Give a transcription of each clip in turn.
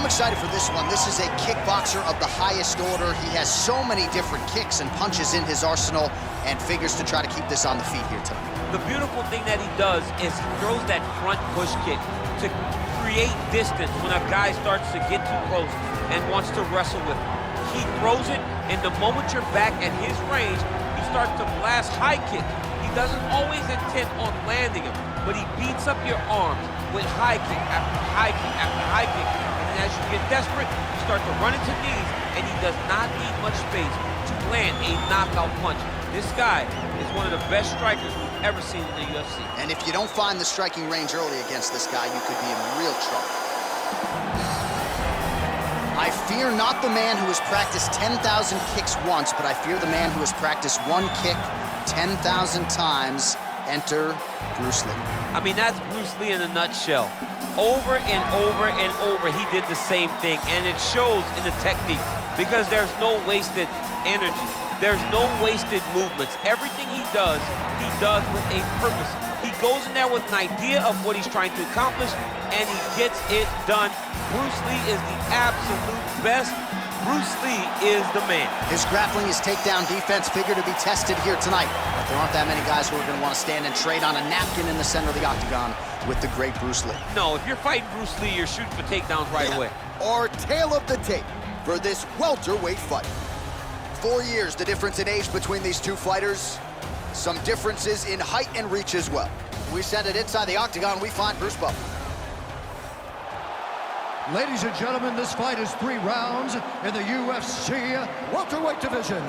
I'm excited for this one. This is a kickboxer of the highest order. He has so many different kicks and punches in his arsenal and figures to try to keep this on the feet here tonight. The beautiful thing that he does is he throws that front push kick to create distance when a guy starts to get too close and wants to wrestle with him. He throws it, and the moment you're back at his range, he starts to blast high kick. He doesn't always intend on landing him, but he beats up your arms with high kick after high kick after high kick. And as you get desperate, you start to run into knees, and he does not need much space to land a knockout punch. This guy is one of the best strikers we've ever seen in the UFC. And if you don't find the striking range early against this guy, you could be in real trouble. I fear not the man who has practiced 10,000 kicks once, but I fear the man who has practiced one kick 10,000 times. Enter Bruce Lee. I mean, that's Bruce Lee in a nutshell. Over and over and over, he did the same thing, and it shows in the technique because there's no wasted energy. There's no wasted movements. Everything he does with a purpose. He goes in there with an idea of what he's trying to accomplish, and he gets it done. Bruce Lee is the absolute best. Bruce Lee is the man. His grappling, his takedown defense figure to be tested here tonight. But there aren't that many guys who are going to want to stand and trade on a napkin in the center of the octagon with the great Bruce Lee. No, if you're fighting Bruce Lee, you're shooting for takedowns right away. Or tail of the tape for this welterweight fight. 4 years, the difference in age between these two fighters. Some differences in height and reach as well. We send it inside the octagon, we find Bruce Buffer. Ladies and gentlemen, this fight is 3 rounds in the UFC welterweight division.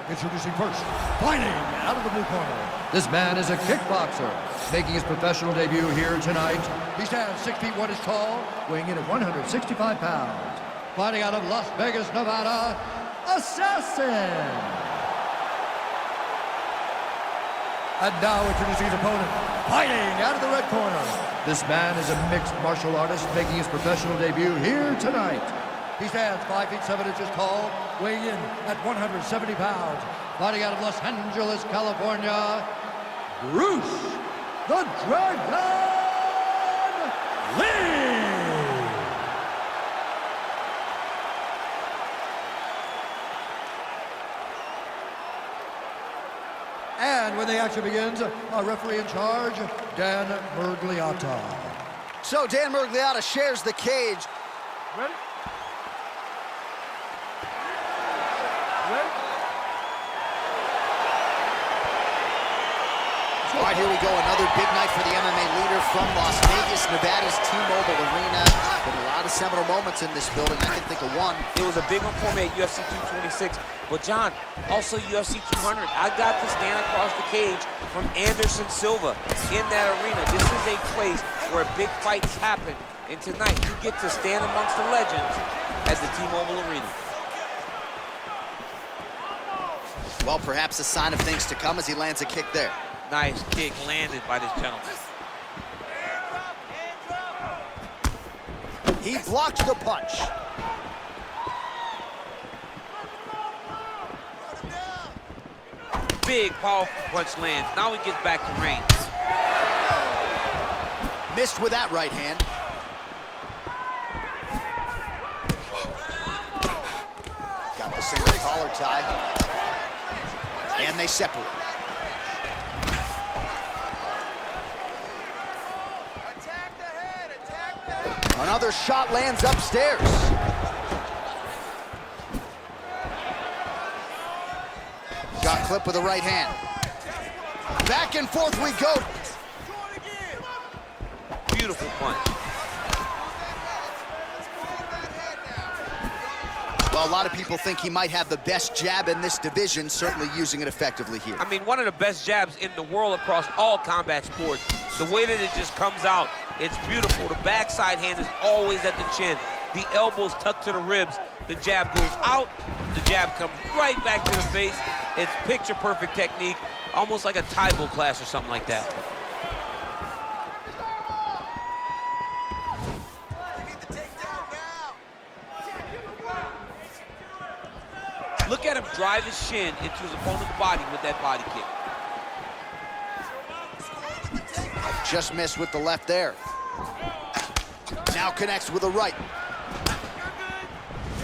Introducing first, fighting out of the blue corner. This man is a kickboxer, making his professional debut here tonight. He stands 6 feet 1 inch tall, weighing in at 165 pounds. Fighting out of Las Vegas, Nevada, Assassin. And now introducing his opponent, fighting out of the red corner. This man is a mixed martial artist making his professional debut here tonight. He stands 5 feet 7 inches tall, weighing in at 170 pounds. Fighting out of Los Angeles, California, Bruce the Dragon Lee. And when the action begins, our referee in charge, Dan Miragliotta. So Dan Miragliotta shares the cage. Ready? Ready? All right, here we go. Another big night for the MMA leader from Las Vegas, Nevada's T-Mobile Arena. Been a lot of seminal moments in this building. I can think of one. It was a big one for me at UFC 226. But John, also UFC 200. I got to stand across the cage from Anderson Silva in that arena. This is a place where big fights happen. And tonight, you get to stand amongst the legends at the T-Mobile Arena. Well, perhaps a sign of things to come as he lands a kick there. Nice kick landed by this gentleman. He blocked the punch. Big, powerful punch lands. Now he gets back to range. Missed with that right hand. Got the single collar tie. And they separate. Another shot lands upstairs. Got clipped with the right hand. Back and forth we go. Beautiful punch. Well, a lot of people think he might have the best jab in this division, certainly using it effectively here. I mean, one of the best jabs in the world across all combat sports. The way that it just comes out, it's beautiful. The backside hand is always at the chin. The elbows tucked to the ribs. The jab goes out. The jab comes right back to the face. It's picture-perfect technique, almost like a Taibo class or something like that. Look at him drive his shin into his opponent's body with that body kick. Just missed with the left there. Now connects with the right.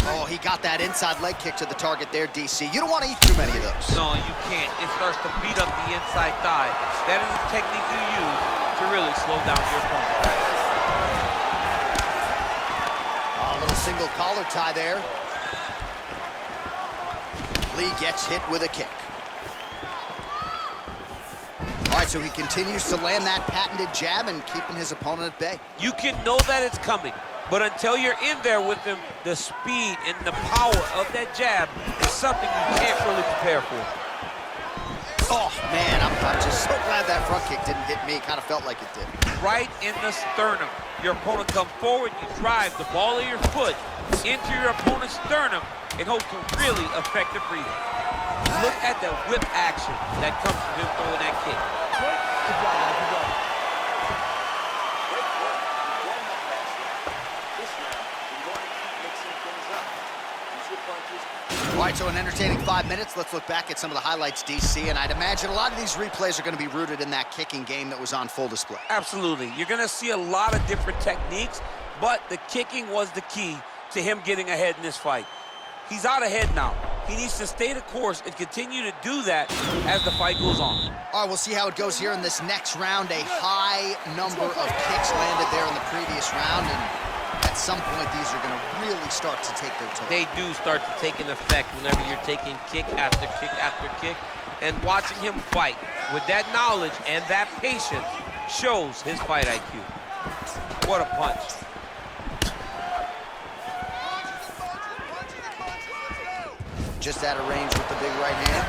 Oh, he got that inside leg kick to the target there, DC. You don't want to eat too many of those. No, you can't. It starts to beat up the inside thigh. That is a technique you use to really slow down your opponent. A little single collar tie there. Lee gets hit with a kick. All right, so he continues to land that patented jab and keeping his opponent at bay. You can know that it's coming, but until you're in there with him, the speed and the power of that jab is something you can't really prepare for. Oh, man, I'm just so glad that front kick didn't hit me. Kind of felt like it did. Right in the sternum. Your opponent comes forward, you drive the ball of your foot into your opponent's sternum and hope to really affect the breathing. Look at the whip action that comes from him throwing that kick. Good job, man. Good job. All right, so an entertaining 5 minutes. Let's look back at some of the highlights, DC, and I'd imagine a lot of these replays are going to be rooted in that kicking game that was on full display. Absolutely. You're going to see a lot of different techniques, but the kicking was the key to him getting ahead in this fight. He's out ahead now. He needs to stay the course and continue to do that as the fight goes on. All right, we'll see how it goes here in this next round. A high number of kicks landed there in the previous round, and at some point, these are going to really start to take their toll. They do start to take an effect whenever you're taking kick after kick after kick, and watching him fight with that knowledge and that patience shows his fight IQ. What a punch. Just out of range with the big right hand.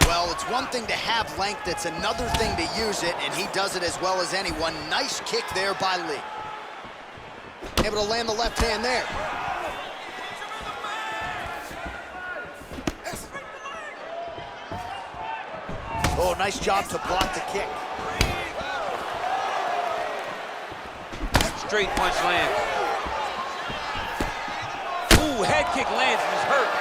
Well, it's one thing to have length, it's another thing to use it, and he does it as well as anyone. Nice kick there by Lee. Able to land the left hand there. Oh, nice job to block the kick. Straight punch lands. Ooh, head kick lands and he's hurt.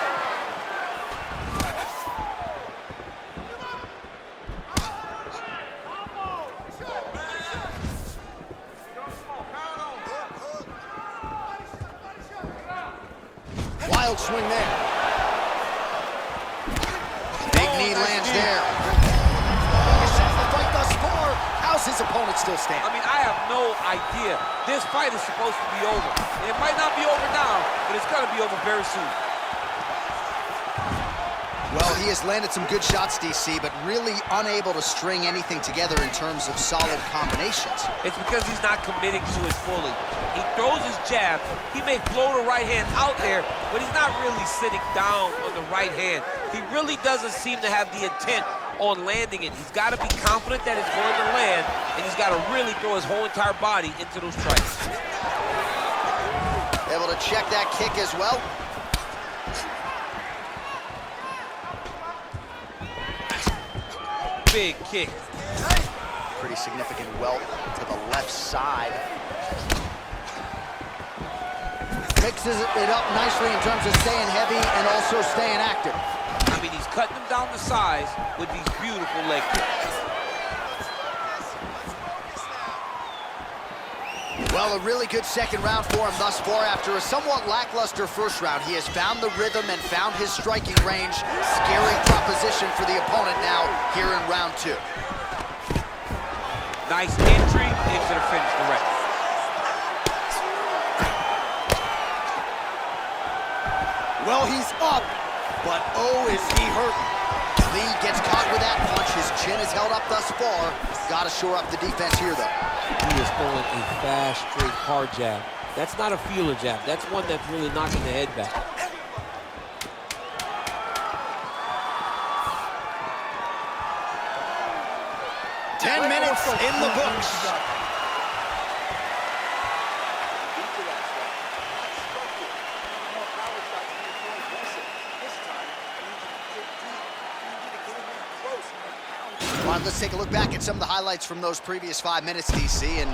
Wild swing there. Big knee lands there. He sets the fight thus far. How's his opponent still standing? I mean, I have no idea. This fight is supposed to be over. And it might not be over now, but it's gonna be over very soon. Well, he has landed some good shots, DC, but really unable to string anything together in terms of solid combinations. It's because he's not committing to it fully. He throws his jab. He may float a right hand out there, but he's not really sitting down on the right hand. He really doesn't seem to have the intent on landing it. He's got to be confident that it's going to land, and he's got to really throw his whole entire body into those strikes. Able to check that kick as well. Big kick. Pretty significant welt to the left side. Mixes it up nicely in terms of staying heavy and also staying active. I mean, he's cutting them down to size with these beautiful leg kicks. Well, a really good second round for him thus far. After a somewhat lackluster first round, he has found the rhythm and found his striking range. Scary proposition for the opponent now here in round two. Nice entry into the finish direct. Well, he's up, but oh, is he hurt. Lee gets caught with that punch. His chin is held up thus far. Got to shore up the defense here, though. He is throwing a fast, straight, hard jab. That's not a feeler jab. That's one that's really knocking the head back. Ten minutes in the books. All right, let's take a look back at some of the highlights from those previous 5 minutes, DC, and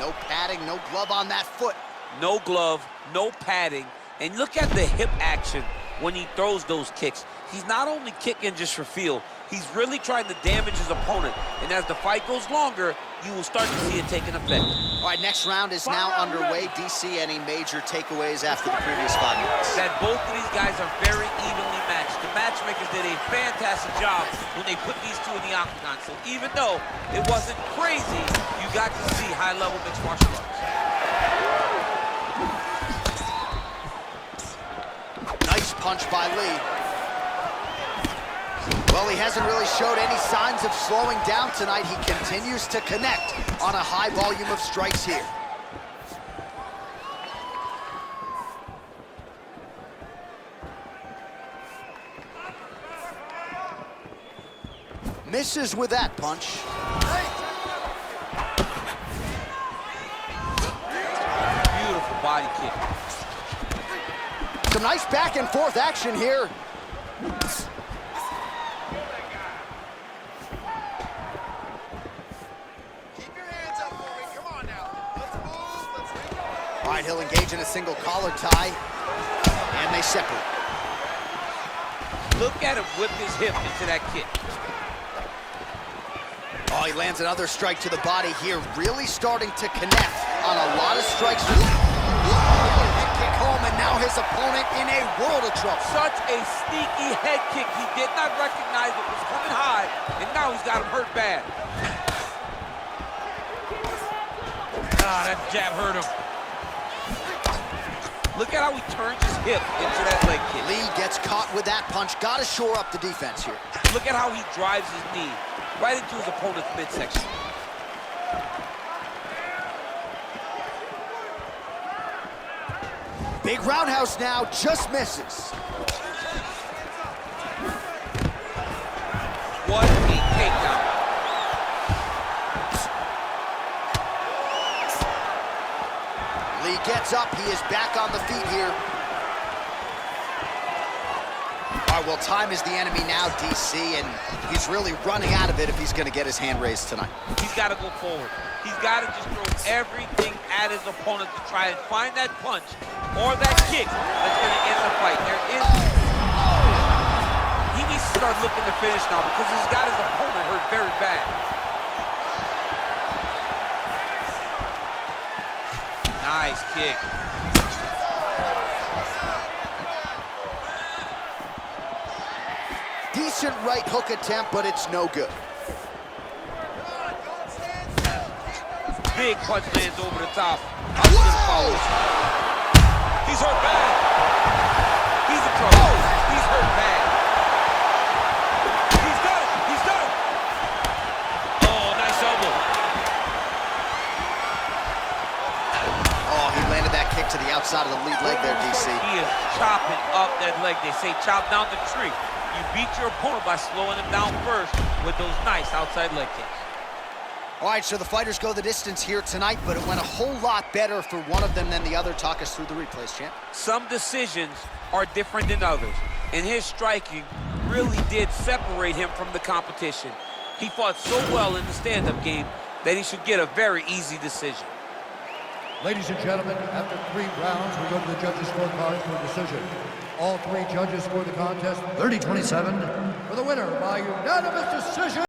no padding, no glove on that foot. No glove, no padding, and look at the hip action when he throws those kicks. He's not only kicking just for feel, he's really trying to damage his opponent. And as the fight goes longer, you will start to see it take an effect. All right, next round is now underway. DC, any major takeaways after the previous 5 minutes? That both of these guys are very evenly matched. The matchmakers did a fantastic job when they put these two in the octagon. So even though it wasn't crazy, you got to see high-level mixed martial arts. Nice punch by Lee. Well, he hasn't really showed any signs of slowing down tonight. He continues to connect on a high volume of strikes here. Misses with that punch. Beautiful body kick. Some nice back and forth action here. All right, he'll engage in a single collar tie, and they separate. Look at him whip his hip into that kick. Oh, he lands another strike to the body here, really starting to connect on a lot of strikes. Head kick home, and now his opponent in a world of trouble. Such a sneaky head kick. He did not recognize it was coming high, and now he's got him hurt bad. Ah, that jab hurt him. Look at how he turns his hip into that leg kick. Lee gets caught with that punch. Got to shore up the defense here. Look at how he drives his knee right into his opponent's midsection. Big roundhouse now, just misses. What a takedown. Lee gets up. He is back on the feet here. All right, well, time is the enemy now, DC, and he's really running out of it if he's going to get his hand raised tonight. He's got to go forward. He's got to just throw everything at his opponent to try and find that punch or that kick that's going to end the fight. He needs to start looking to finish now because he's got his opponent hurt very bad. Nice kick. Decent right hook attempt, but it's no good. Big punch lands over the top. He's hurt bad. He's in trouble. He's hurt bad. He's got it. He's got it. Oh, nice elbow. Oh, he landed that kick to the outside of the lead leg there, DC. He is chopping up that leg. They say chop down the tree. You beat your opponent by slowing him down first with those nice outside leg kicks. All right, so the fighters go the distance here tonight, but it went a whole lot better for one of them than the other. Talk us through the replays, champ. Some decisions are different than others, and his striking really did separate him from the competition. He fought so well in the stand-up game that he should get a very easy decision. Ladies and gentlemen, after 3 rounds, we go to the judges' scorecard for a decision. All 3 judges scored the contest 30-27 for the winner by unanimous decision.